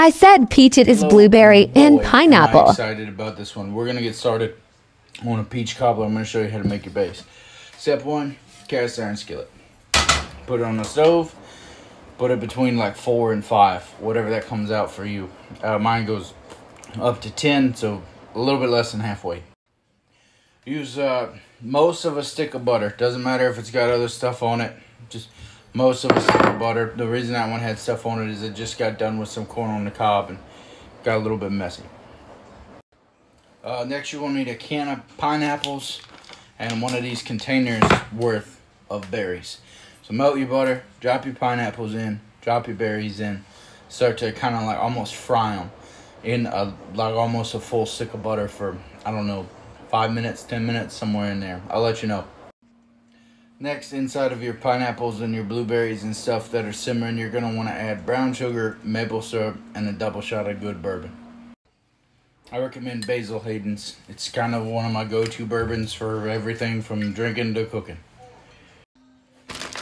I said peach, it is blueberry and pineapple. I'm excited about this one. We're gonna get started on a peach cobbler. I'm gonna show you how to make your base. Step 1, cast iron skillet. Put it on the stove. Put it between like 4 and 5, whatever that comes out for you. Mine goes up to 10, so a little bit less than halfway. Use most of a stick of butter. Doesn't matter if it's got other stuff on it. Just most of a stick of butter. The reason that one had stuff on it is it just got done with some corn on the cob and got a little bit messy. Next, you will need a can of pineapples and one of these containers worth of berries. So melt your butter, drop your pineapples in, drop your berries in, start to kind of like almost fry them in like almost a full stick of butter for, I don't know, 5 minutes, 10 minutes, somewhere in there. I'll let you know. Next, inside of your pineapples and your blueberries and stuff that are simmering, you're going to want to add brown sugar, maple syrup, and a double shot of good bourbon. I recommend Basil Hayden's. It's kind of one of my go-to bourbons for everything from drinking to cooking.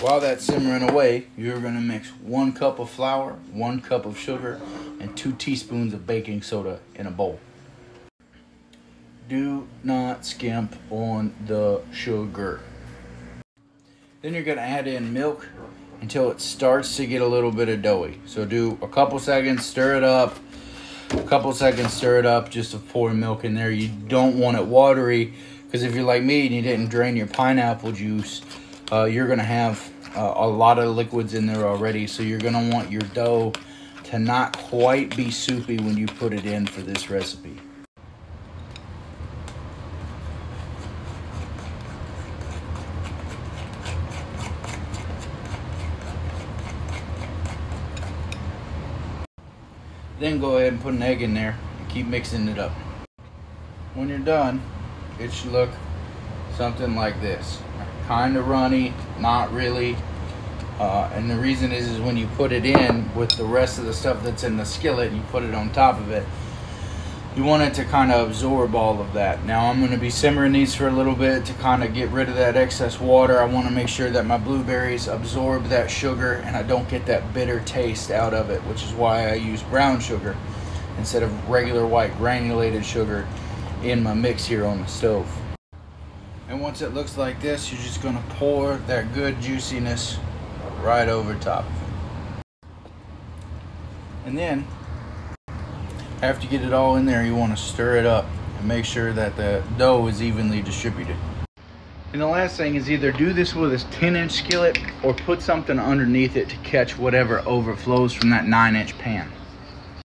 While that's simmering away, you're going to mix 1 cup of flour, 1 cup of sugar, and 2 teaspoons of baking soda in a bowl. Do not skimp on the sugar. Then you're going to add in milk until it starts to get a little bit of doughy. So do a couple seconds, stir it up. A couple seconds, stir it up just to pour milk in there. You don't want it watery, because if you're like me and you didn't drain your pineapple juice, you're going to have a lot of liquids in there already. So you're going to want your dough to not quite be soupy when you put it in for this recipe. Then go ahead and put an egg in there and keep mixing it up. When you're done, it should look something like this. Kind of runny, not really. And the reason is when you put it in with the rest of the stuff that's in the skillet, you put it on top of it, you want it to kind of absorb all of that. Now I'm going to be simmering these for a little bit to kind of get rid of that excess water. I want to make sure that my blueberries absorb that sugar and I don't get that bitter taste out of it, which is why I use brown sugar instead of regular white granulated sugar in my mix here on the stove. And once it looks like this, you're just going to pour that good juiciness right over top of it. And then after you get it all in there, you want to stir it up and make sure that the dough is evenly distributed. And the last thing is either do this with a 10-inch skillet or put something underneath it to catch whatever overflows from that 9-inch pan.